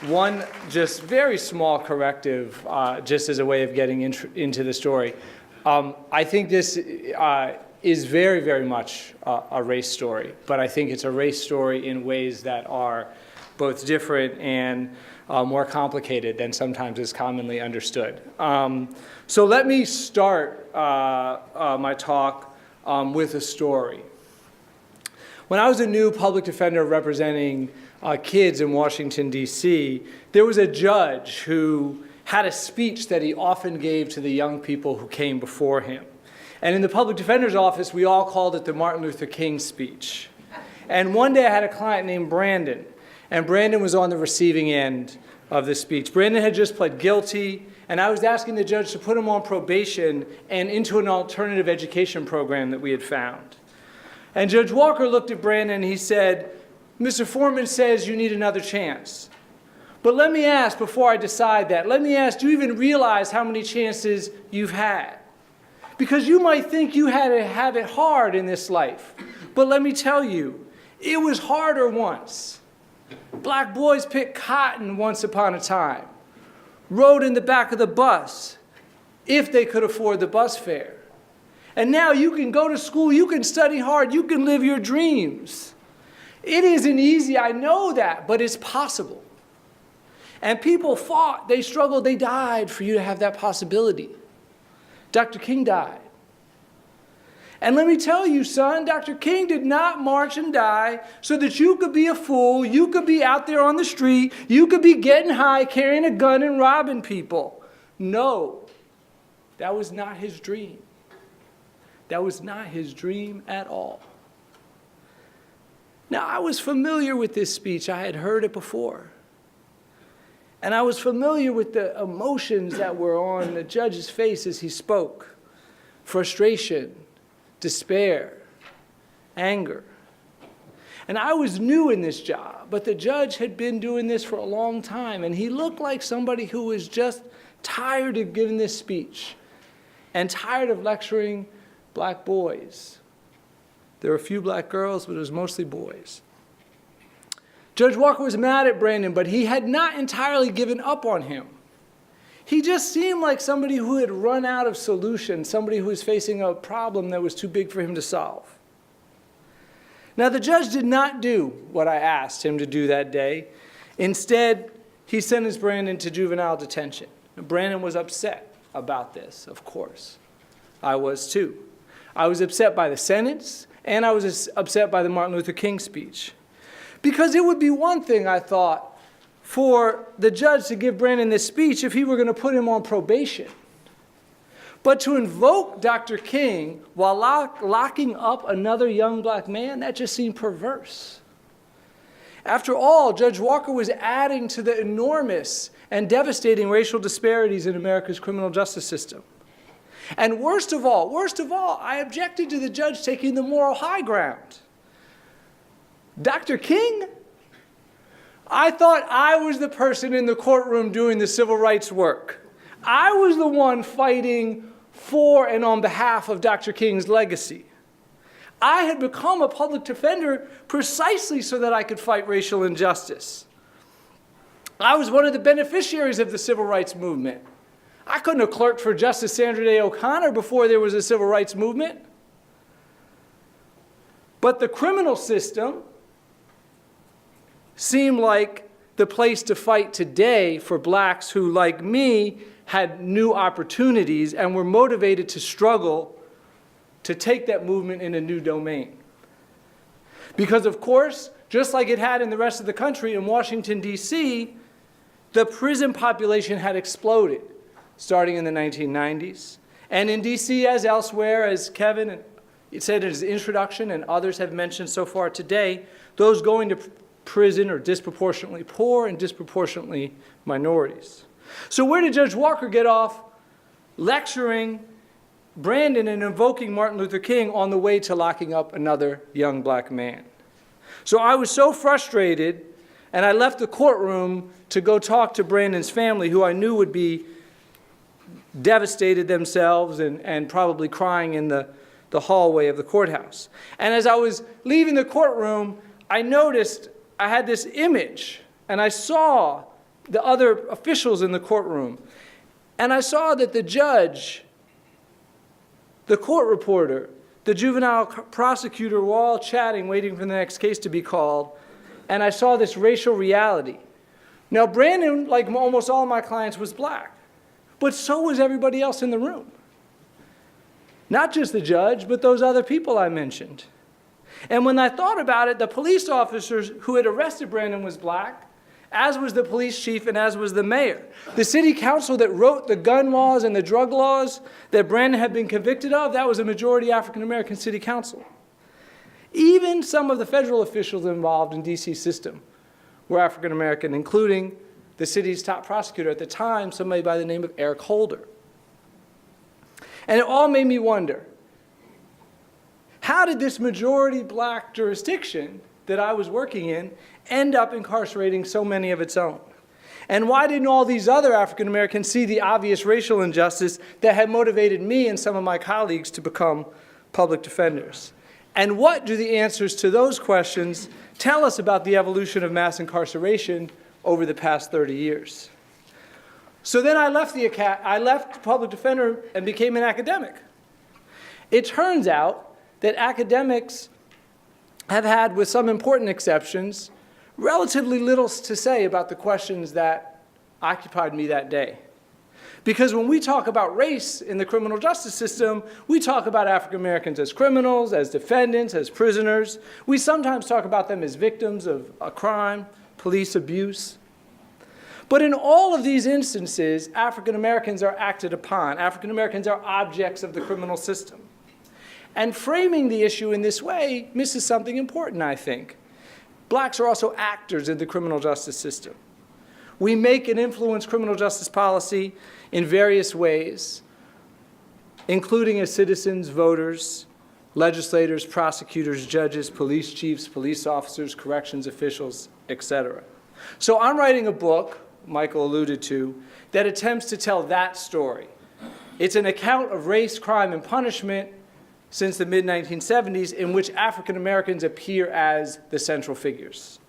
One just very small corrective, just as a way of getting into the story. I think this is very, very much a race story, but I think it's a race story in ways that are both different and more complicated than sometimes is commonly understood. So let me start my talk with a story. When I was a new public defender representing kids in Washington, D.C., there was a judge who had a speech that he often gave to the young people who came before him. And in the public defender's office, we all called it the Martin Luther King speech. And one day I had a client named Brandon, and Brandon was on the receiving end of the speech. Brandon had just pled guilty, and I was asking the judge to put him on probation and into an alternative education program that we had found. And Judge Walker looked at Brandon and he said, "Mr. Forman says you need another chance. But let me ask, before I decide that, let me ask, do you even realize how many chances you've had? Because you might think you had to have it hard in this life. But let me tell you, it was harder once. Black boys picked cotton once upon a time, rode in the back of the bus if they could afford the bus fare. And now you can go to school, you can study hard, you can live your dreams. It isn't easy, I know that, but it's possible. And people fought, they struggled, they died for you to have that possibility. Dr. King died. And let me tell you, son, Dr. King did not march and die so that you could be a fool, you could be out there on the street, you could be getting high, carrying a gun and robbing people. No, that was not his dream. That was not his dream at all. Now, I was familiar with this speech. I had heard it before. And I was familiar with the emotions that were on the judge's face as he spoke. Frustration, despair, anger. And I was new in this job, but the judge had been doing this for a long time, and he looked like somebody who was just tired of giving this speech and tired of lecturing black boys. There were a few black girls, but it was mostly boys. Judge Walker was mad at Brandon, but he had not entirely given up on him. He just seemed like somebody who had run out of solutions, somebody who was facing a problem that was too big for him to solve. Now, the judge did not do what I asked him to do that day. Instead, he sentenced Brandon to juvenile detention. Brandon was upset about this, of course. I was too. I was upset by the sentence, and I was upset by the Martin Luther King speech. Because it would be one thing, I thought, for the judge to give Brandon this speech if he were going to put him on probation. But to invoke Dr. King while locking up another young black man, that just seemed perverse. After all, Judge Walker was adding to the enormous and devastating racial disparities in America's criminal justice system. And worst of all, I objected to the judge taking the moral high ground. Dr. King? I thought I was the person in the courtroom doing the civil rights work. I was the one fighting for and on behalf of Dr. King's legacy. I had become a public defender precisely so that I could fight racial injustice. I was one of the beneficiaries of the civil rights movement. I couldn't have clerked for Justice Sandra Day O'Connor before there was a civil rights movement. But the criminal system seemed like the place to fight today for blacks who, like me, had new opportunities and were motivated to struggle to take that movement in a new domain. Because, of course, just like it had in the rest of the country, in Washington, D.C., the prison population had exploded starting in the 1990s. And in D.C., as elsewhere, as Kevin said in his introduction and others have mentioned so far today, those going to prison are disproportionately poor and disproportionately minorities. So where did Judge Walker get off lecturing Brandon and invoking Martin Luther King on the way to locking up another young black man? So I was so frustrated And I left the courtroom to go talk to Brandon's family, who I knew would be devastated themselves and probably crying in the hallway of the courthouse. And as I was leaving the courtroom, I noticed I had this image, and I saw the other officials in the courtroom. And I saw that the judge, the court reporter, the juvenile prosecutor were all chatting, waiting for the next case to be called. And I saw this racial reality. Now, Brandon, like almost all my clients, was black. But so was everybody else in the room. Not just the judge, but those other people I mentioned. And when I thought about it, the police officers who had arrested Brandon was black, as was the police chief and as was the mayor. The city council that wrote the gun laws and the drug laws that Brandon had been convicted of, that was a majority African-American city council. Even some of the federal officials involved in D.C. system were African-American, including the city's top prosecutor at the time, somebody by the name of Eric Holder. And it all made me wonder, how did this majority black jurisdiction that I was working in end up incarcerating so many of its own? And why didn't all these other African Americans see the obvious racial injustice that had motivated me and some of my colleagues to become public defenders? And what do the answers to those questions tell us about the evolution of mass incarceration over the past 30 years? So then I left public defender and became an academic. It turns out that academics have had, with some important exceptions, relatively little to say about the questions that occupied me that day. Because when we talk about race in the criminal justice system, we talk about African Americans as criminals, as defendants, as prisoners. We sometimes talk about them as victims of a crime, police abuse. But in all of these instances, African Americans are acted upon. African Americans are objects of the criminal system. And framing the issue in this way misses something important, I think. Blacks are also actors in the criminal justice system. We make and influence criminal justice policy in various ways, including as citizens, voters, legislators, prosecutors, judges, police chiefs, police officers, corrections officials, etc. So I'm writing a book, Michael alluded to, that attempts to tell that story. It's an account of race, crime, and punishment since the mid-1970s, in which African Americans appear as the central figures.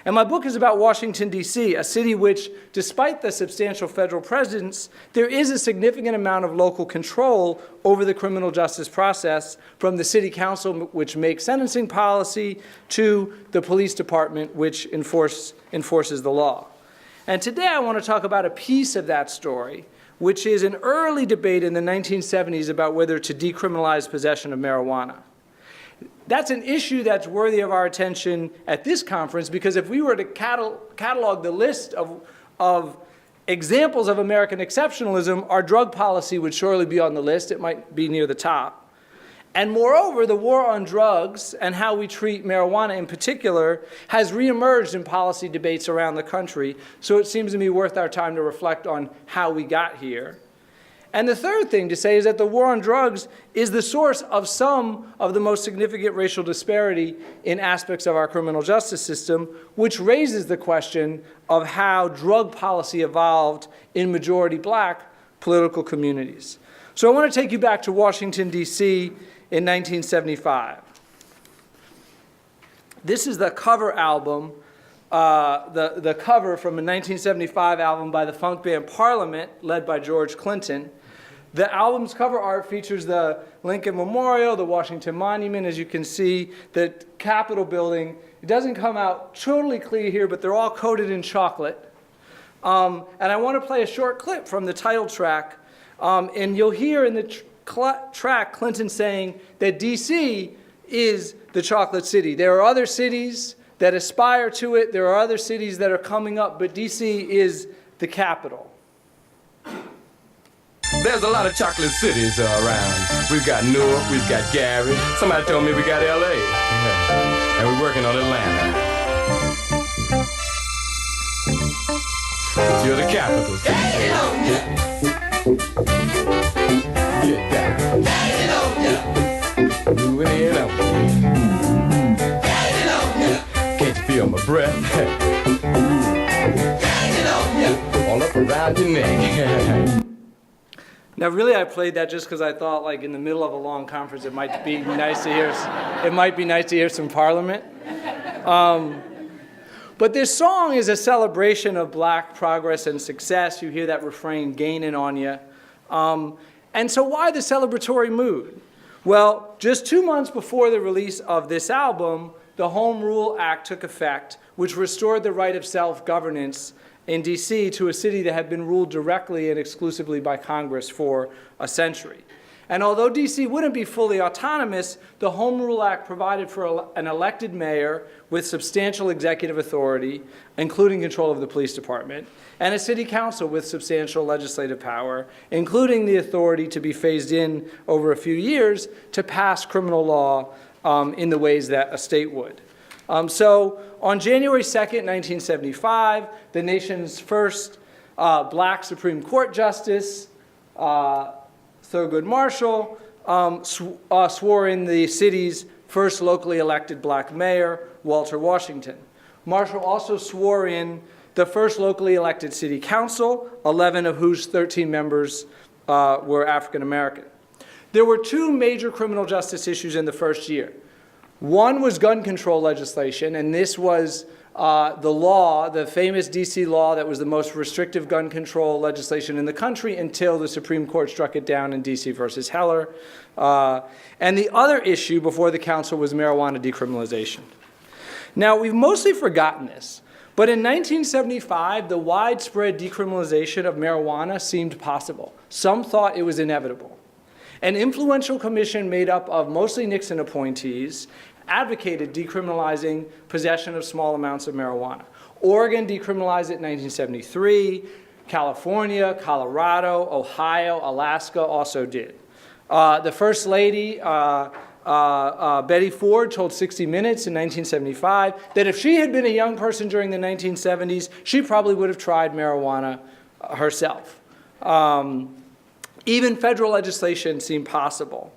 And my book is about Washington, D.C., a city which, despite the substantial federal presence, there is a significant amount of local control over the criminal justice process, from the city council, which makes sentencing policy, to the police department, which enforces the law. And today I want to talk about a piece of that story, which is an early debate in the 1970s about whether to decriminalize possession of marijuana. That's an issue that's worthy of our attention at this conference, because if we were to catalog the list of examples of American exceptionalism, our drug policy would surely be on the list. It might be near the top. And moreover, the war on drugs and how we treat marijuana in particular has reemerged in policy debates around the country. So it seems to me worth our time to reflect on how we got here. And the third thing to say is that the war on drugs is the source of some of the most significant racial disparity in aspects of our criminal justice system, which raises the question of how drug policy evolved in majority black political communities. So I want to take you back to Washington, D.C. in 1975. This is the cover album, the cover from a 1975 album by the funk band Parliament, led by George Clinton. The album's cover art features the Lincoln Memorial, the Washington Monument, as you can see, the Capitol building. It doesn't come out totally clear here, but they're all coated in chocolate. And I want to play a short clip from the title track. And you'll hear in the track Clinton saying that D.C. is the chocolate city. There are other cities that aspire to it. There are other cities that are coming up, but D.C. is the capital. There's a lot of chocolate cities around. We've got Newark, we've got Gary. Somebody told me we got L.A. Yeah. And we're working on Atlanta. But you're the capital city. Get that. Moving in on. Can't you feel my breath? around your neck. Now, really, I played that just because I thought, like, in the middle of a long conference, it might be nice to hear some Parliament. But this song is a celebration of black progress and success. You hear that refrain gaining on you. And so why the celebratory mood? Well, just 2 months before the release of this album, the Home Rule Act took effect, which restored the right of self-governance in D.C. to a city that had been ruled directly and exclusively by Congress for a century. And although D.C. wouldn't be fully autonomous, the Home Rule Act provided for an elected mayor with substantial executive authority, including control of the police department, and a city council with substantial legislative power, including the authority to be phased in over a few years to pass criminal law in the ways that a state would. So on January 2nd, 1975, the nation's first black Supreme Court justice, Thurgood Marshall, swore in the city's first locally elected black mayor, Walter Washington. Marshall also swore in the first locally elected city council, 11 of whose 13 members were African American. There were two major criminal justice issues in the first year. One was gun control legislation, and this was the law, the famous D.C. law that was the most restrictive gun control legislation in the country until the Supreme Court struck it down in D.C. versus Heller. And the other issue before the council was marijuana decriminalization. Now, we've mostly forgotten this, but in 1975, the widespread decriminalization of marijuana seemed possible. Some thought it was inevitable. An influential commission made up of mostly Nixon appointees advocated decriminalizing possession of small amounts of marijuana. Oregon decriminalized it in 1973. California, Colorado, Ohio, Alaska also did. The First Lady, Betty Ford, told 60 Minutes in 1975 that if she had been a young person during the 1970s, she probably would have tried marijuana herself. Even federal legislation seemed possible.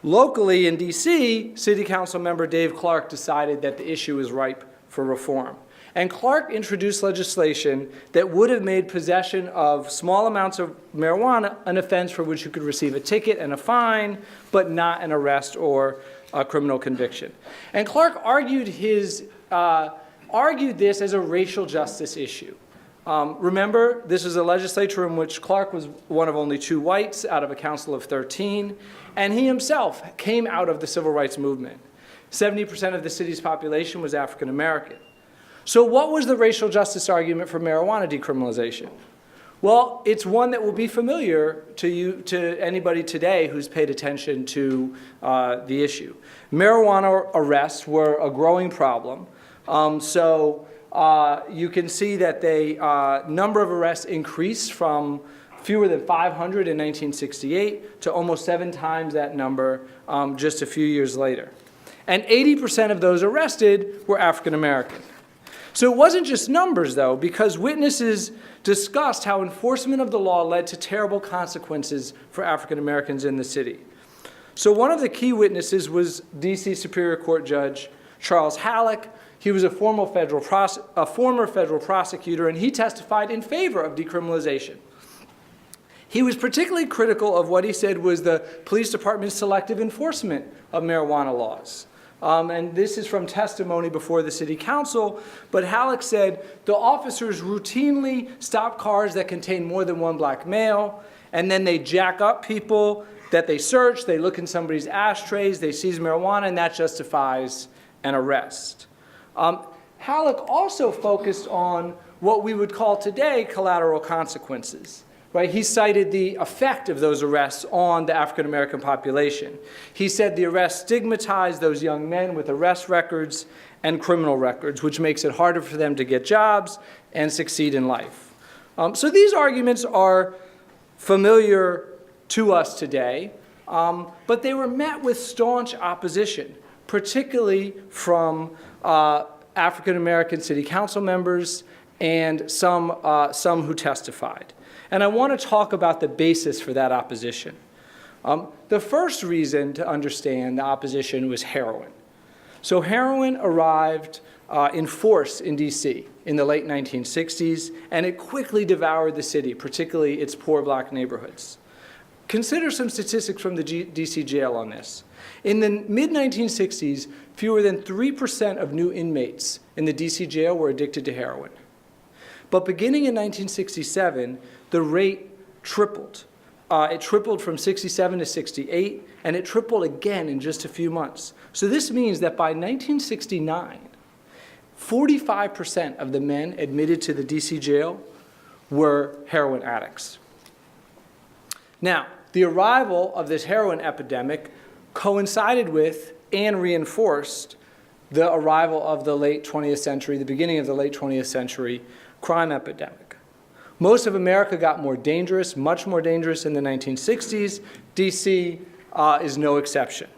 Locally in D.C., City Council member Dave Clark decided that the issue was ripe for reform. And Clark introduced legislation that would have made possession of small amounts of marijuana an offense for which you could receive a ticket and a fine, but not an arrest or a criminal conviction. And Clark argued this as a racial justice issue. Remember, this was a legislature in which Clark was one of only 2 whites out of a council of 13, and he himself came out of the civil rights movement. 70% of the city's population was African American. So what was the racial justice argument for marijuana decriminalization? Well, it's one that will be familiar to anybody today who's paid attention to the issue. Marijuana arrests were a growing problem. You can see that the number of arrests increased from fewer than 500 in 1968 to almost 7 times that number just a few years later. And 80% of those arrested were African American. So it wasn't just numbers, though, because witnesses discussed how enforcement of the law led to terrible consequences for African Americans in the city. So one of the key witnesses was D.C. Superior Court Judge Charles Halleck. He was a former federal prosecutor, and he testified in favor of decriminalization. He was particularly critical of what he said was the police department's selective enforcement of marijuana laws. And this is from testimony before the city council, but Halleck said the officers routinely stop cars that contain more than one black male, and then they jack up people that they search, they look in somebody's ashtrays, they seize marijuana, and that justifies an arrest. Halleck also focused on what we would call today collateral consequences. Right? He cited the effect of those arrests on the African American population. He said the arrests stigmatized those young men with arrest records and criminal records, which makes it harder for them to get jobs and succeed in life. So these arguments are familiar to us today, but they were met with staunch opposition, particularly from African American city council members and some who testified. And I want to talk about the basis for that opposition. The first reason to understand the opposition was heroin. So heroin arrived in force in D.C. in the late 1960s, and it quickly devoured the city, particularly its poor black neighborhoods. Consider some statistics from the D.C. jail on this. In the mid-1960s, fewer than 3% of new inmates in the D.C. jail were addicted to heroin. But beginning in 1967, the rate tripled. It tripled from 67 to 68, and it tripled again in just a few months. So this means that by 1969, 45% of the men admitted to the D.C. jail were heroin addicts. Now, the arrival of this heroin epidemic coincided with and reinforced the arrival of the late 20th century, the beginning of the late 20th century crime epidemic. Most of America got more dangerous, much more dangerous in the 1960s. D.C. Is no exception.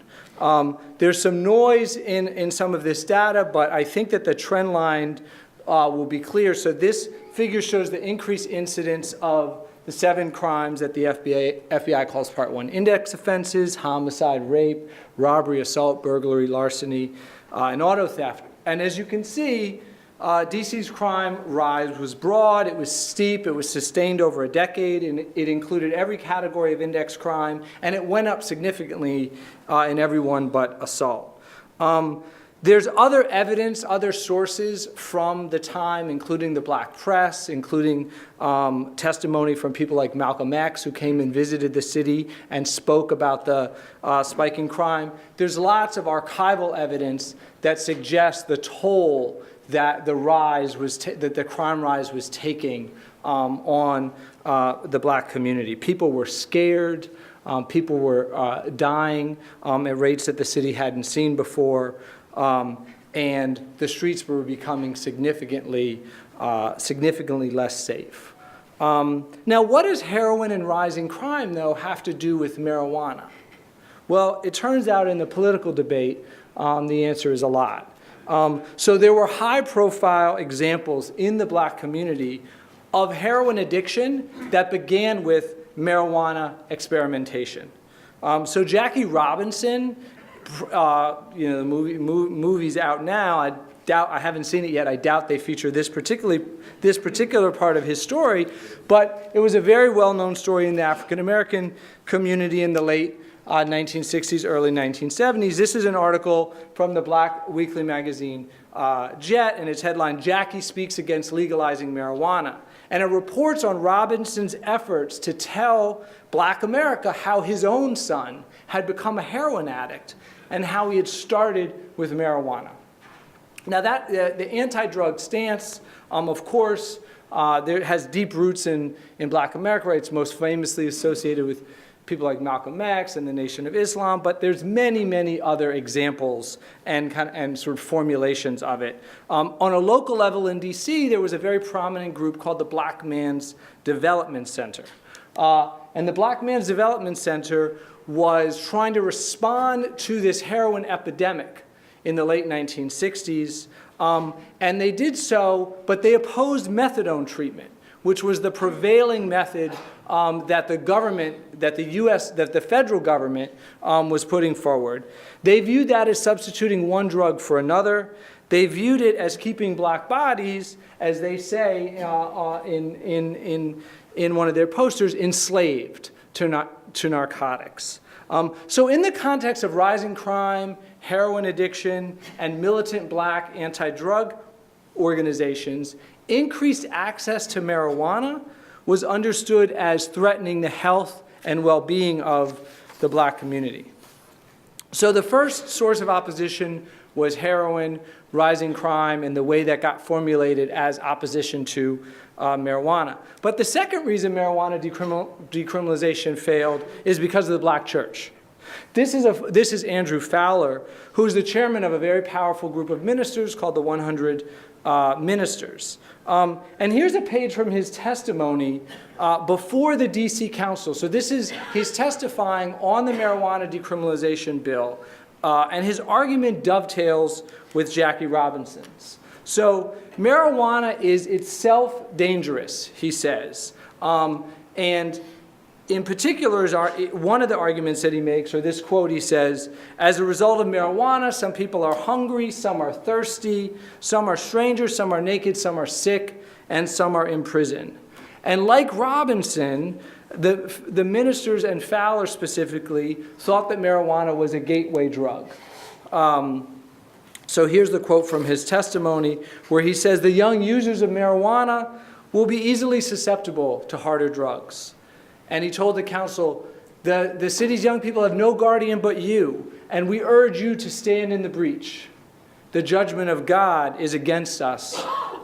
There's some noise in some of this data, but I think that the trend line will be clear. So this figure shows the increased incidence of the 7 crimes that the FBI calls Part 1 index offenses: homicide, rape, robbery, assault, burglary, larceny, and auto theft. And as you can see, D.C.'s crime rise was broad, it was steep, it was sustained over a decade, and it included every category of index crime, and it went up significantly in every one but assault. There's other evidence, other sources from the time, including the black press, including testimony from people like Malcolm X, who came and visited the city and spoke about the spiking crime. There's lots of archival evidence that suggests the toll that the crime rise was taking on the black community. People were scared. People were dying at rates that the city hadn't seen before. And the streets were becoming significantly less safe. Now, what does heroin and rising crime, though, have to do with marijuana? Well, it turns out in the political debate, the answer is a lot. So there were high-profile examples in the black community of heroin addiction that began with marijuana experimentation. So Jackie Robinson, the movie's out now. I haven't seen it yet. I doubt they feature this particular part of his story, but it was a very well-known story in the African American community in the late 1960s, early 1970s. This is an article from the black weekly magazine Jet, and its headline, "Jackie Speaks Against Legalizing Marijuana." And it reports on Robinson's efforts to tell black America how his own son had become a heroin addict and how he had started with marijuana. Now, the anti-drug stance, of course, there has deep roots in black America. Right? It's most famously associated with people like Malcolm X and the Nation of Islam, but there's many, many other examples and sort of formulations of it. On a local level in D.C., there was a very prominent group called the Black Man's Development Center. And the Black Man's Development Center was trying to respond to this heroin epidemic in the late 1960s. And they did so, but they opposed methadone treatment, which was the prevailing method that the federal government was putting forward. They viewed that as substituting one drug for another. They viewed it as keeping black bodies, as they say in one of their posters, enslaved to narcotics. So in the context of rising crime, heroin addiction, and militant black anti-drug organizations, increased access to marijuana was understood as threatening the health and well-being of the black community. So the first source of opposition was heroin, rising crime, and the way that got formulated as opposition to marijuana. But the second reason marijuana decriminalization failed is because of the black church. This is Andrew Fowler, who is the chairman of a very powerful group of ministers called the 100 Ministers. And here's a page from his testimony before the D.C. Council. So he's testifying on the marijuana decriminalization bill, and his argument dovetails with Jackie Robinson's. So marijuana is itself dangerous, he says, and in particular, one of the arguments that he makes, or this quote, he says, as a result of marijuana, some people are hungry, some are thirsty, some are strangers, some are naked, some are sick, and some are in prison. And like Robinson, the ministers, and Fowler specifically, thought that marijuana was a gateway drug. So here's the quote from his testimony, where he says, the young users of marijuana will be easily susceptible to harder drugs. And he told the council, the city's young people have no guardian but you, and we urge you to stand in the breach. The judgment of God is against us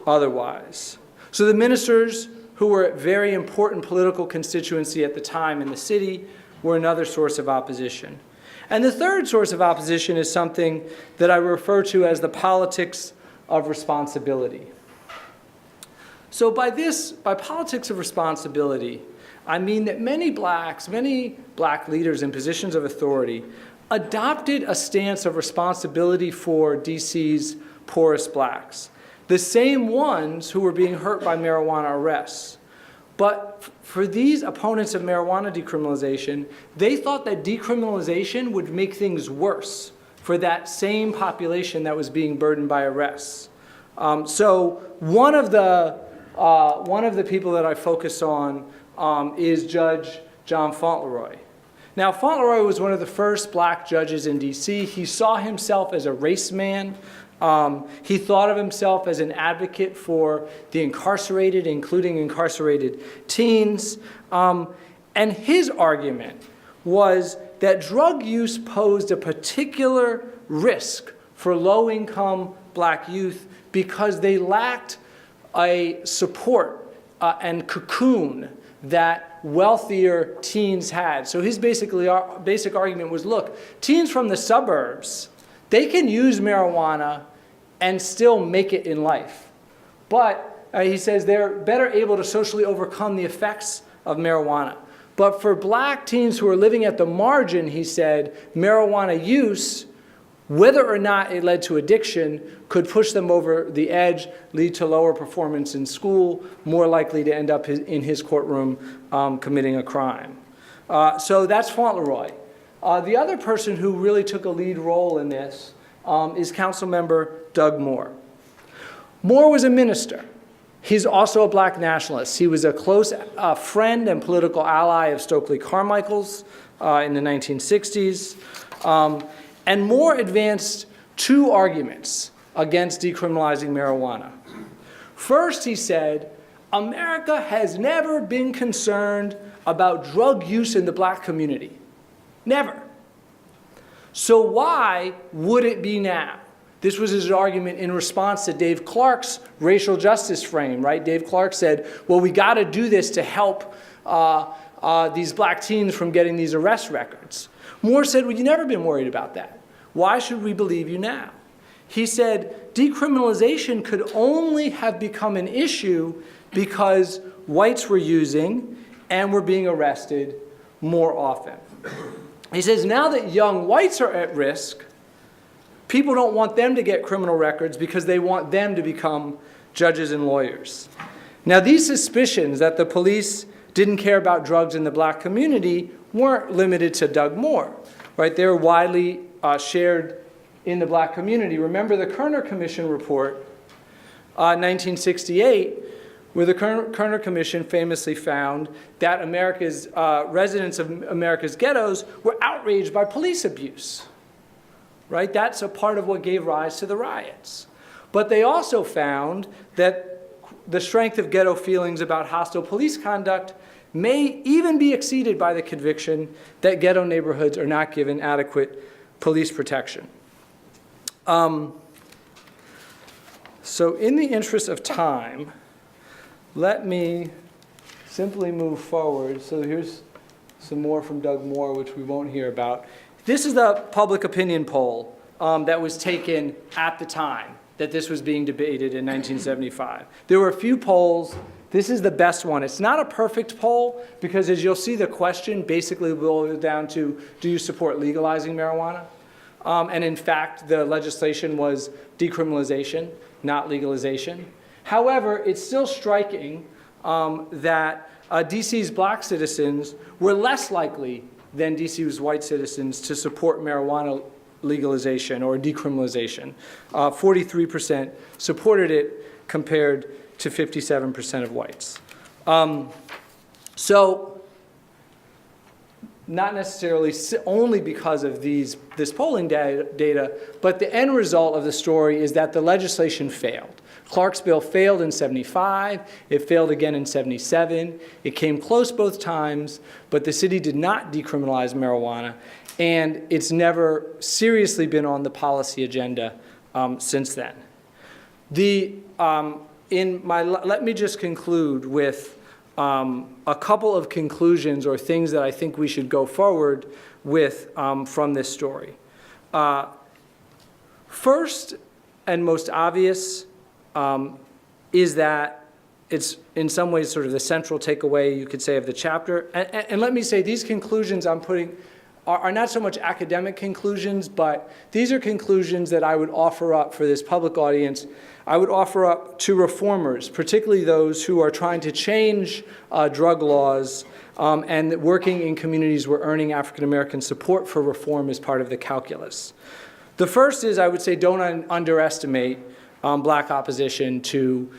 otherwise. So the ministers, who were a very important political constituency at the time in the city, were another source of opposition. And the third source of opposition is something that I refer to as the politics of responsibility. So by politics of responsibility, I mean that many black leaders in positions of authority adopted a stance of responsibility for DC's poorest blacks, the same ones who were being hurt by marijuana arrests. But for these opponents of marijuana decriminalization, they thought that decriminalization would make things worse for that same population that was being burdened by arrests. So one of the people that I focus on is Judge John Fauntleroy. Now, Fauntleroy was one of the first black judges in DC. He saw himself as a race man. He thought of himself as an advocate for the incarcerated, including incarcerated teens. And his argument was that drug use posed a particular risk for low-income black youth because they lacked a support and cocoon that wealthier teens had. So his basic argument was, look, teens from the suburbs, they can use marijuana and still make it in life. But he says they're better able to socially overcome the effects of marijuana. But for black teens who are living at the margin, he said, marijuana use, whether or not it led to addiction, could push them over the edge, lead to lower performance in school, more likely to end up in his courtroom committing a crime. So that's Fauntleroy. The other person who really took a lead role in this is Councilmember Doug Moore. Moore was a minister. He's also a black nationalist. He was a close friend and political ally of Stokely Carmichael's in the 1960s. And Moore advanced two arguments against decriminalizing marijuana. First, he said, America has never been concerned about drug use in the black community. Never. So why would it be now? This was his argument in response to Dave Clark's racial justice frame, right? Dave Clark said, well, we got to do this to help these black teens from getting these arrest records. Moore said, well, you've never been worried about that. Why should we believe you now? He said, decriminalization could only have become an issue because whites were using and were being arrested more often. He says, now that young whites are at risk, people don't want them to get criminal records because they want them to become judges and lawyers. Now, these suspicions that the police didn't care about drugs in the black community weren't limited to Doug Moore, right? They were widely shared in the black community. Remember the Kerner Commission report, 1968, where the Kerner Commission famously found that America's residents of America's ghettos were outraged by police abuse, right? That's a part of what gave rise to the riots. But they also found that the strength of ghetto feelings about hostile police conduct may even be exceeded by the conviction that ghetto neighborhoods are not given adequate police protection. So in the interest of time, let me simply move forward. So here's some more from Doug Moore, which we won't hear about. This is the public opinion poll that was taken at the time that this was being debated in 1975. There were a few polls. This is the best one. It's not a perfect poll because, as you'll see, the question basically boils down to, do you support legalizing marijuana? And in fact, the legislation was decriminalization, not legalization. However, it's still striking that DC's black citizens were less likely than DC's white citizens to support marijuana legalization or decriminalization. 43% supported it compared to 57% of whites. So not necessarily only because of this polling data, but the end result of the story is that the legislation failed. Clark's bill failed in 75, it failed again in 77. It came close both times, but the city did not decriminalize marijuana, and it's never seriously been on the policy agenda since then. Let me just conclude with a couple of conclusions or things that I think we should go forward with from this story. First and most obvious is that it's in some ways sort of the central takeaway, you could say, of the chapter. And let me say, these conclusions I'm putting are not so much academic conclusions, but these are conclusions that I would offer up for this public audience. I would offer up to reformers, particularly those who are trying to change drug laws and working in communities where earning African American support for reform is part of the calculus. The first is, I would say, don't underestimate black opposition to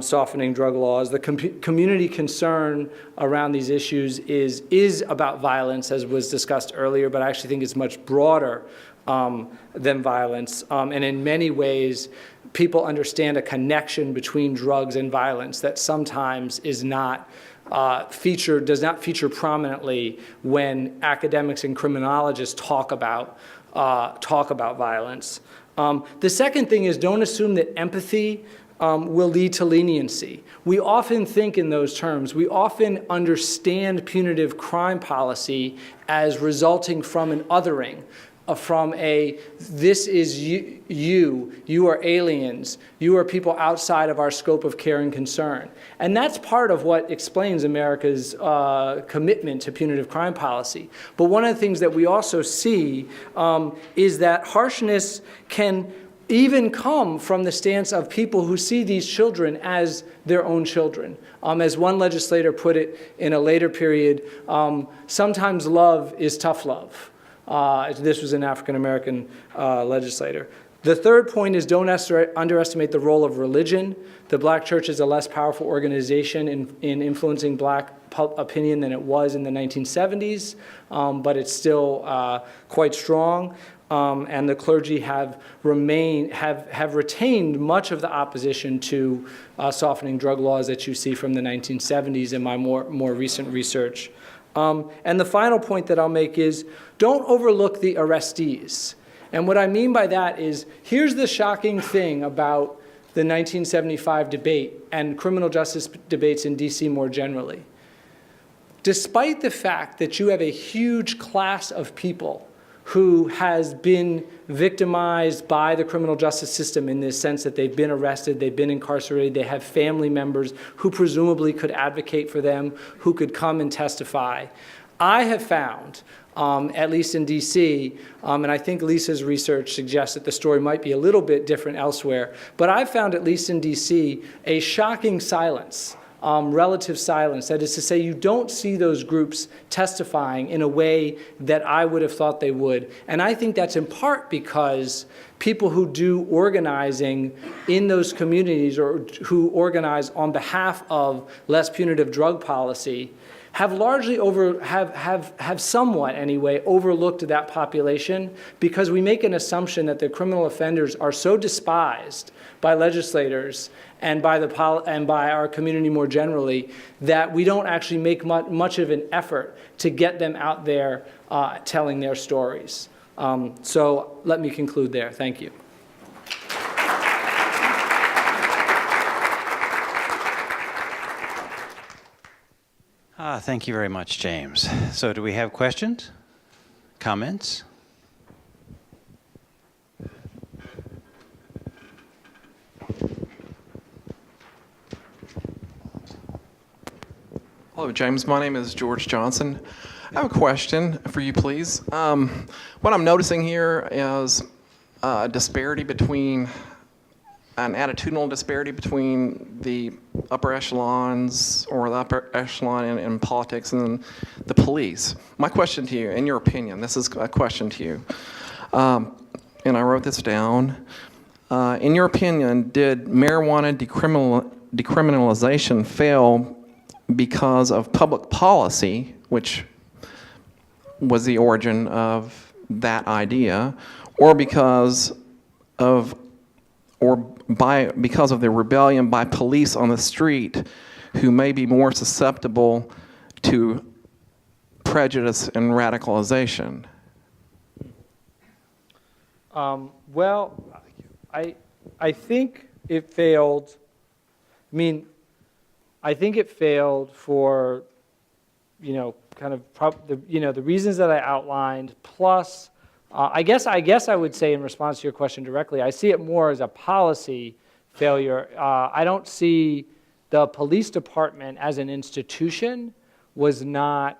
softening drug laws. The community concern around these issues is about violence, as was discussed earlier, but I actually think it's much broader than violence. And in many ways, people understand a connection between drugs and violence that sometimes is not does not feature prominently when academics and criminologists talk about violence. The second thing is, don't assume that empathy will lead to leniency. We often think in those terms. We often understand punitive crime policy as resulting from an othering, from a, this is you are aliens, you are people outside of our scope of care and concern. And that's part of what explains America's commitment to punitive crime policy. But one of the things that we also see is that harshness can even come from the stance of people who see these children as their own children. As one legislator put it in a later period, sometimes love is tough love. This was an African-American legislator. The third point is, don't underestimate the role of religion. The black church is a less powerful organization in influencing black opinion than it was in the 1970s, but it's still quite strong. And the clergy have retained much of the opposition to softening drug laws that you see from the 1970s in my more recent research. And the final point that I'll make is, don't overlook the arrestees. And what I mean by that is, here's the shocking thing about the 1975 debate and criminal justice debates in DC more generally. Despite the fact that you have a huge class of people who has been victimized by the criminal justice system in this sense that they've been arrested, they've been incarcerated, they have family members who presumably could advocate for them, who could come and testify. I have found, at least in DC, and I think Lisa's research suggests that the story might be a little bit different elsewhere, but I've found, at least in DC, a shocking silence. Relative silence. That is to say, you don't see those groups testifying in a way that I would have thought they would. And I think that's in part because people who do organizing in those communities or who organize on behalf of less punitive drug policy have largely have somewhat anyway overlooked that population, because we make an assumption that the criminal offenders are so despised by legislators and by our community more generally that we don't actually make much of an effort to get them out there telling their stories. So let me conclude there. Thank you. Thank you very much, James. So do we have questions? Comments? Hello, James. My name is George Johnson. I have a question for you, please. What I'm noticing here is a disparity between an attitudinal disparity between the upper echelons or the upper echelon in politics and the police. My question to you, in your opinion, this is a question to you, and I wrote this down. In your opinion, did marijuana decriminalization fail because of public policy, which was the origin of that idea, or because of the rebellion by police on the street who may be more susceptible to prejudice and radicalization? Well, I think it failed. I think it failed for, the reasons that I outlined, plus, I guess I would say in response to your question directly, I see it more as a policy failure. I don't see the police department as an institution was not,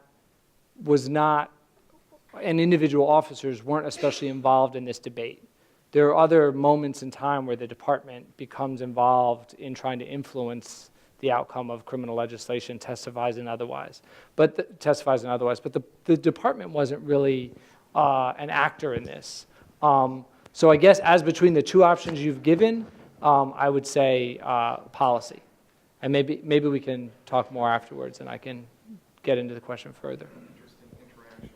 and individual officers weren't especially involved in this debate. There are other moments in time where the department becomes involved in trying to influence the outcome of criminal legislation, testifies and otherwise. But the department wasn't really an actor in this. So I guess as between the two options you've given, I would say policy. And maybe we can talk more afterwards and I can get into the question further. Interesting interaction to me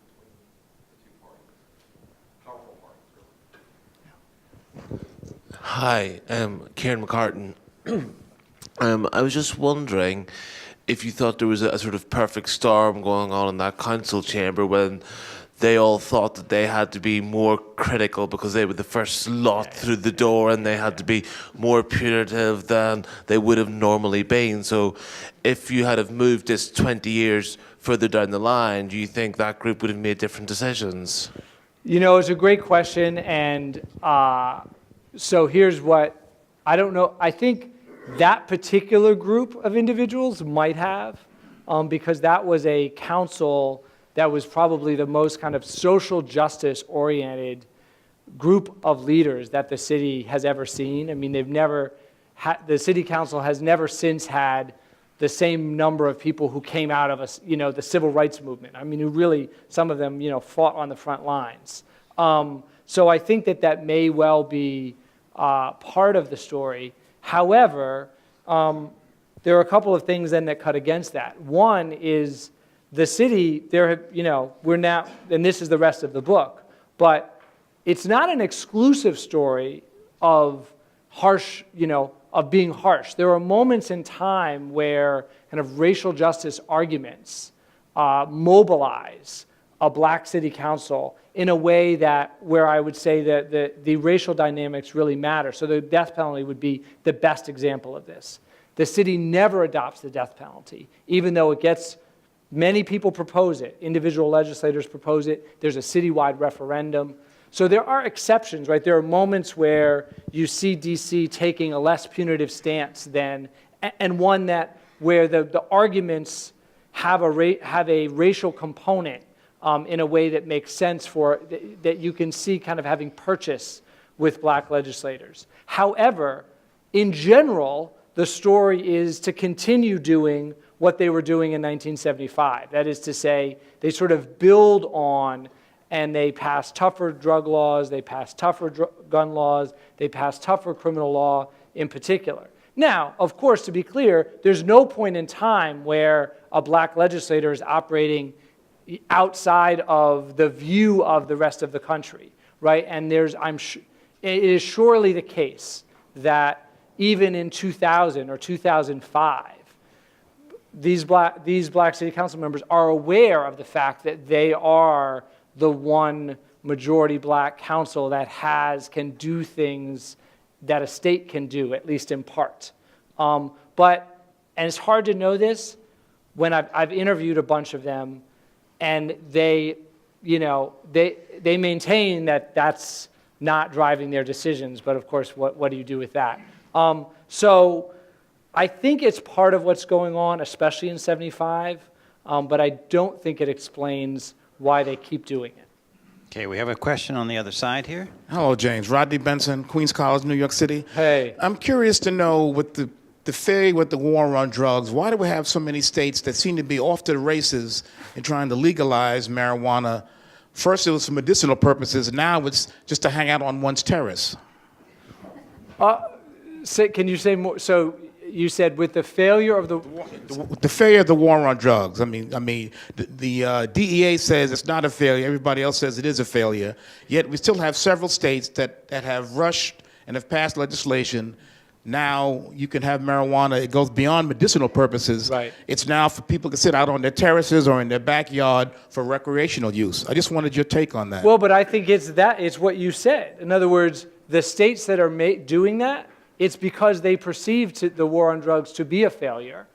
between the two parties. Powerful parties, really. Hi, Kieran McCartan. I was just wondering if you thought there was a sort of perfect storm going on in that council chamber when they all thought that they had to be more critical because they were the first lot through the door and they had to be more punitive than they would have normally been. So if you had have moved this 20 years further down the line, do you think that group would have made different decisions? It's a great question, and so here's what, I don't know, I think that particular group of individuals might have, because that was a council that was probably the most kind of social justice oriented group of leaders that the city has ever seen. I mean, the city council has never since had the same number of people who came out of the civil rights movement. I mean, who really, some of them, fought on the front lines. So I think that may well be part of the story. However, there are a couple of things then that cut against that. One is the city, we're now, and this is the rest of the book, but it's not an exclusive story of harsh, of being harsh. There are moments in time where kind of racial justice arguments mobilize a black city council in a way where I would say that the racial dynamics really matter. So the death penalty would be the best example of this. The city never adopts the death penalty, even though many people propose it. Individual legislators propose it. There's a citywide referendum. So there are exceptions, right? There are moments where you see DC taking a less punitive stance and one where the arguments have a racial component in a way that makes sense that you can see kind of having purchase with black legislators. However, in general, the story is to continue doing what they were doing in 1975. That is to say, they sort of build on and they pass tougher drug laws, they pass tougher gun laws, they pass tougher criminal law in particular. Now, of course, to be clear, there's no point in time where a black legislator is operating outside of the view of the rest of the country, right? And it is surely the case that even in 2000 or 2005, these black city council members are aware of the fact that they are the one majority black council that can do things that a state can do, at least in part. And it's hard to know this when I've interviewed a bunch of them, and they maintain that that's not driving their decisions. But of course, what do you do with that? So I think it's part of what's going on, especially in 75, but I don't think it explains why they keep doing it. Okay, we have a question on the other side here. Hello, James. Rodney Benson, Queens College, New York City. Hey. I'm curious to know, with the failure with the war on drugs, why do we have so many states that seem to be off to the races in trying to legalize marijuana? First it was for medicinal purposes, now it's just to hang out on one's terrace. Can you say more? So you said with the failure of The failure of the war on drugs. I mean, the DEA says it's not a failure. Everybody else says it is a failure. Yet we still have several states that have rushed and have passed legislation. Now you can have marijuana. It goes beyond medicinal purposes. Right. It's now for people to sit out on their terraces or in their backyard for recreational use. I just wanted your take on that. Well, but I think it's what you said. In other words, the states that are doing that, it's because they perceive the war on drugs to be a failure,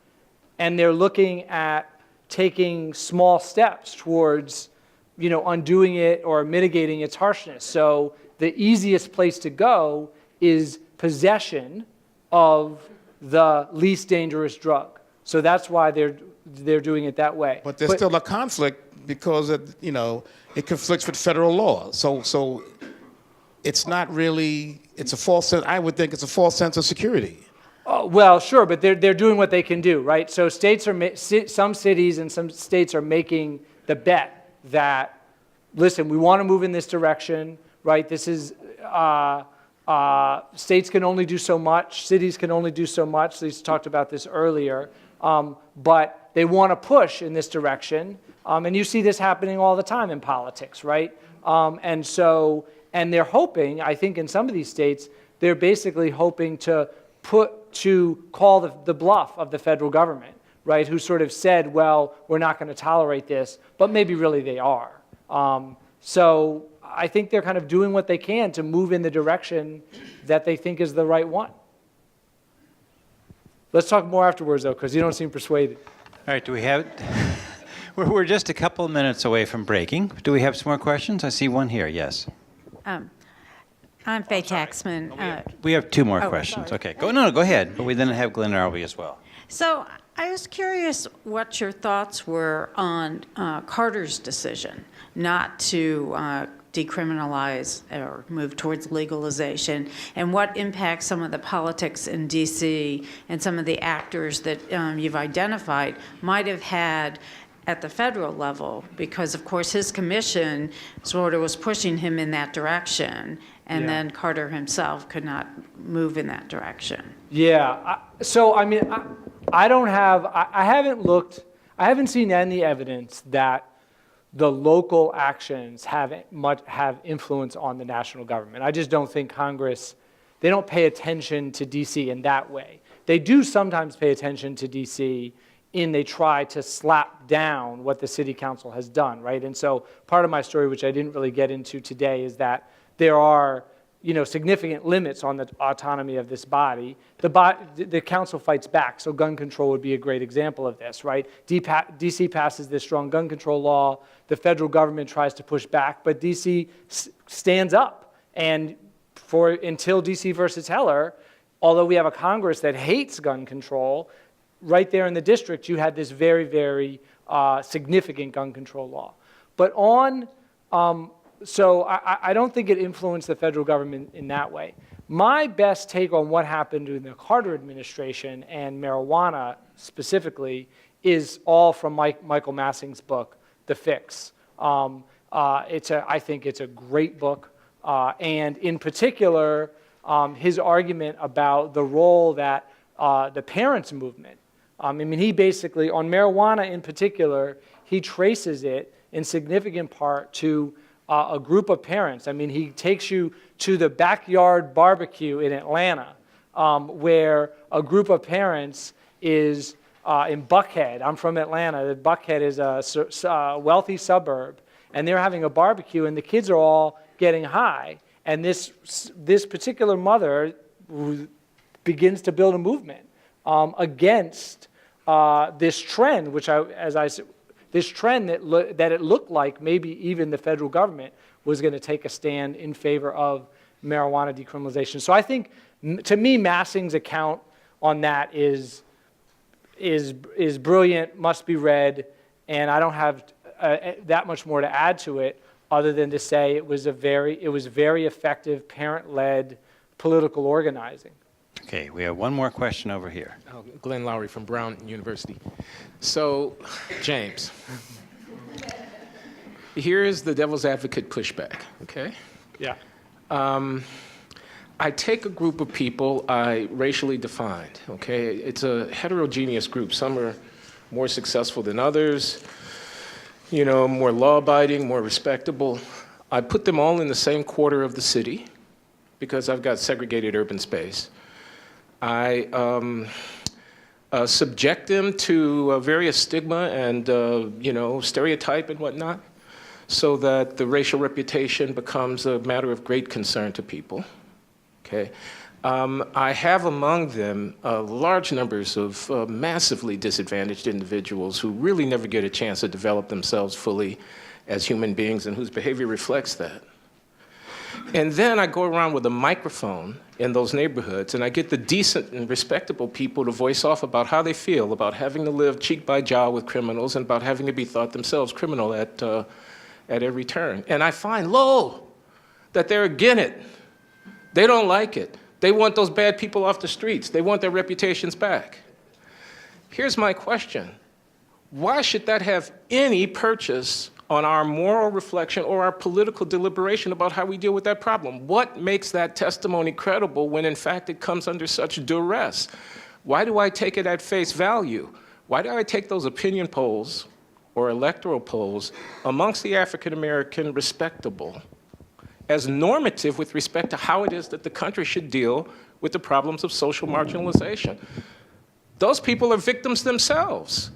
and they're looking at taking small steps towards, undoing it or mitigating its harshness. So the easiest place to go is possession of the least dangerous drug. So that's why they're doing it that way. But there's still a conflict because it conflicts with federal law. So it's not really. It's a false sense. I would think it's a false sense of security. Oh, well, sure, but they're doing what they can do, right? So some cities and some states are making the bet that, listen, we want to move in this direction, right? This is states can only do so much, cities can only do so much. Lisa talked about this earlier, but they want to push in this direction, and you see this happening all the time in politics, right? And they're hoping, I think in some of these states, they're basically hoping to call the bluff of the federal government, right? Who sort of said, well, we're not going to tolerate this, but maybe really they are. So I think they're kind of doing what they can to move in the direction that they think is the right one. Let's talk more afterwards, though, because you don't seem persuaded. All right, do we have... We're just a couple of minutes away from breaking. Do we have some more questions? I see one here, yes. I'm Faye Taxman. We have two more questions. Sorry. Okay, go ahead. But we then have Glenn Arlby as well. So I was curious what your thoughts were on Carter's decision not to decriminalize or move towards legalization, and what impact some of the politics in D.C. and some of the actors that you've identified might have had at the federal level, because of course his commission sort of was pushing him in that direction, and then Carter himself could not move in that direction. Yeah, I haven't seen any evidence that the local actions have influence on the national government. I just don't think Congress, they don't pay attention to DC in that way. They do sometimes pay attention to DC they try to slap down what the city council has done, right? And so part of my story, which I didn't really get into today, is that there are, significant limits on the autonomy of this body. The council fights back, so gun control would be a great example of this, right? DC passes this strong gun control law. The federal government tries to push back, but DC stands up. And until DC versus Heller, although we have a Congress that hates gun control, right there in the district, you had this very, very significant gun control law. But so I don't think it influenced the federal government in that way. My best take on what happened in the Carter administration and marijuana specifically is all from Michael Massing's book, The Fix. I think it's a great book. And in particular, his argument about the role that the parents' movement, he basically, on marijuana in particular, he traces it in significant part to a group of parents. He takes you to the backyard barbecue in Atlanta, where a group of parents is in Buckhead. I'm from Atlanta. Buckhead is a wealthy suburb, and they're having a barbecue, and the kids are all getting high. And this particular mother begins to build a movement against this trend, this trend that it looked like maybe even the federal government was going to take a stand in favor of marijuana decriminalization. So I think, to me, Massing's account on that is brilliant, must be read, and I don't have that much more to add to it, other than to say it was very effective parent-led political organizing. Okay, we have one more question over here. Glenn Lowry from Brown University. So, James, here is the devil's advocate pushback, okay? Yeah. I take a group of people I racially defined, okay? It's a heterogeneous group. Some are more successful than others, you know, more law-abiding, more respectable. I put them all in the same quarter of the city because I've got segregated urban space. I subject them to various stigma and, you know, stereotype and whatnot so that the racial reputation becomes a matter of great concern to people. Okay. I have among them large numbers of massively disadvantaged individuals who really never get a chance to develop themselves fully as human beings and whose behavior reflects that. And then I go around with a microphone in those neighborhoods and I get the decent and respectable people to voice off about how they feel about having to live cheek by jowl with criminals and about having to be thought themselves criminal at every turn. And I find, lo, that they're against it. They don't like it. They want those bad people off the streets. They want their reputations back. Here's my question. Why should that have any purchase on our moral reflection or our political deliberation about how we deal with that problem? What makes that testimony credible when in fact it comes under such duress? Why do I take it at face value? Why do I take those opinion polls or electoral polls amongst the African American respectable as normative with respect to how it is that the country should deal with the problems of social marginalization? Those people are victims themselves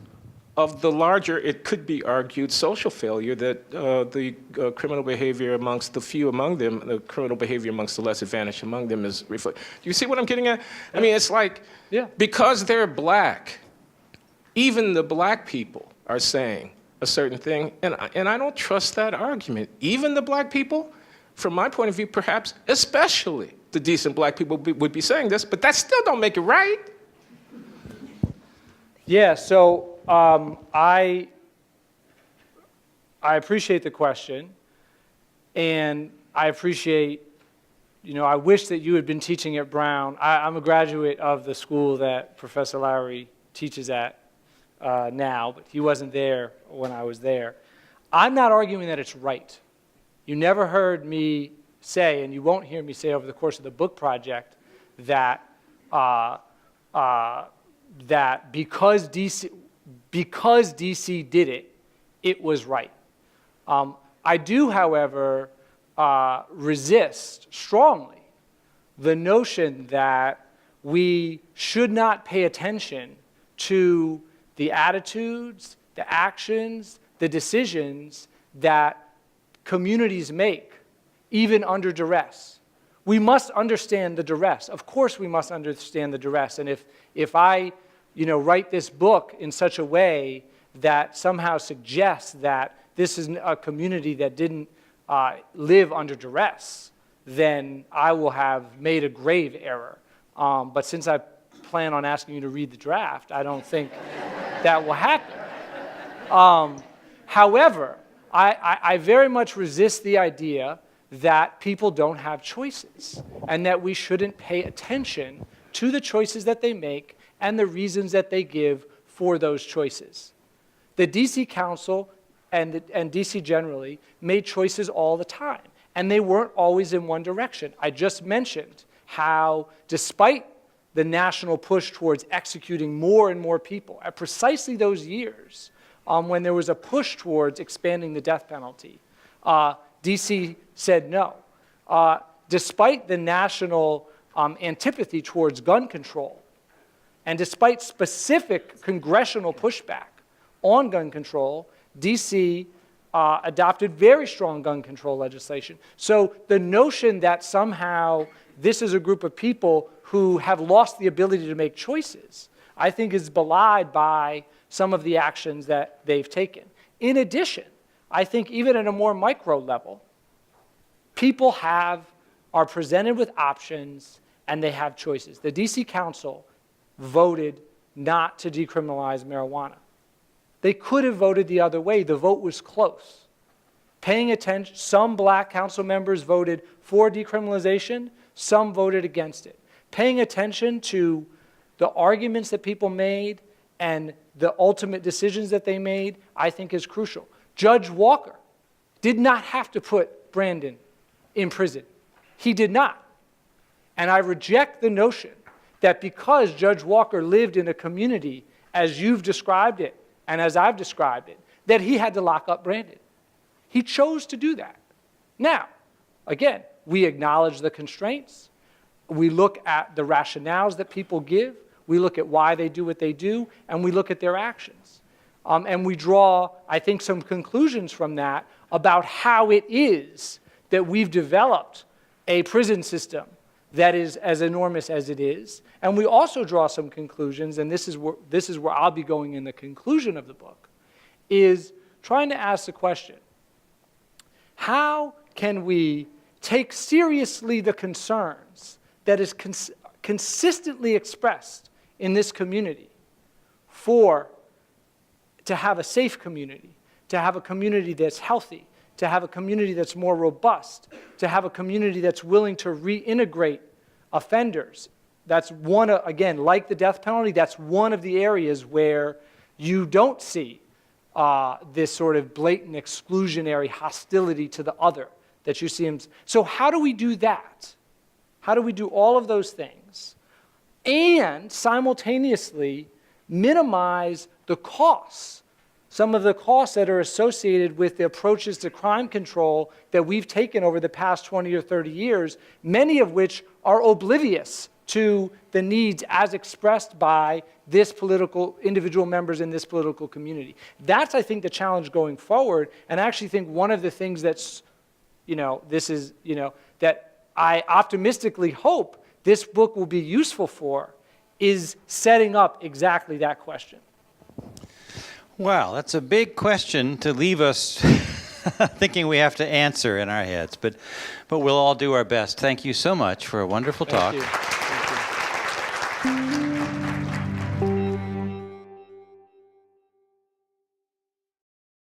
of the larger, it could be argued, social failure that the criminal behavior amongst the few among them, the criminal behavior amongst the less advantaged among them is reflected. Do you see what I'm getting at? I mean, it's like, because they're black, even the black people are saying a certain thing, and I don't trust that argument. Even the black people, from my point of view, perhaps, especially the decent black people would be saying this, but that still don't make it right. Yeah, so I appreciate the question, and I appreciate, you know, I wish that you had been teaching at Brown. I'm a graduate of the school that Professor Lowry teaches at now, but he wasn't there when I was there. I'm not arguing that it's right. You never heard me say, and you won't hear me say over the course of the book project, that that because DC did it, it was right. I do, however, resist strongly the notion that we should not pay attention to the attitudes, the actions, the decisions that communities make, even under duress. We must understand the duress. Of course we must understand the duress. And if I, you know, write this book in such a way that somehow suggests that this is a community that didn't live under duress, then I will have made a grave error. But since I plan on asking you to read the draft, I don't think that will happen. However, I very much resist the idea that people don't have choices and that we shouldn't pay attention to the choices that they make and the reasons that they give for those choices. The DC Council and DC generally made choices all the time, and they weren't always in one direction. I just mentioned how, despite the national push towards executing more and more people, at precisely those years when there was a push towards expanding the death penalty, DC said no. Despite the national antipathy towards gun control, and despite specific congressional pushback on gun control, DC adopted very strong gun control legislation. So the notion that somehow this is a group of people who have lost the ability to make choices, I think is belied by some of the actions that they've taken. In addition, I think even at a more micro level, people are presented with options and they have choices. The DC Council voted not to decriminalize marijuana. They could have voted the other way. The vote was close. paying attention. Some black council members voted for decriminalization, some voted against it. Paying attention to the arguments that people made and the ultimate decisions that they made, I think is crucial. Judge Walker did not have to put Brandon in prison. He did not. And I reject the notion that because Judge Walker lived in a community as you've described it and as I've described it, that he had to lock up Brandon. He chose to do that. Now, again, we acknowledge the constraints. We look at the rationales that people give. We look at why they do what they do, and we look at their actions. And we draw, I think, some conclusions from that about how it is that we've developed a prison system that is as enormous as it is. And we also draw some conclusions, and this is where I'll be going in the conclusion of the book, is trying to ask the question, how can we take seriously the concerns that is consistently expressed in this community to have a safe community, to have a community that's healthy, to have a community that's more robust, to have a community that's willing to reintegrate offenders. That's one, again, like the death penalty, that's one of the areas where you don't see this sort of blatant exclusionary hostility to the other that you see him. So how do we do that? How do we do all of those things and simultaneously minimize the costs, some of the costs that are associated with the approaches to crime control that we've taken over the past 20 or 30 years, many of which are oblivious to the needs as expressed by this individual members in this political community. That's, I think, the challenge going forward, and I actually think one of the things that's, that I optimistically hope this book will be useful for is setting up exactly that question. Well, that's a big question to leave us thinking we have to answer in our heads, but we'll all do our best. Thank you so much for a wonderful talk. Thank you.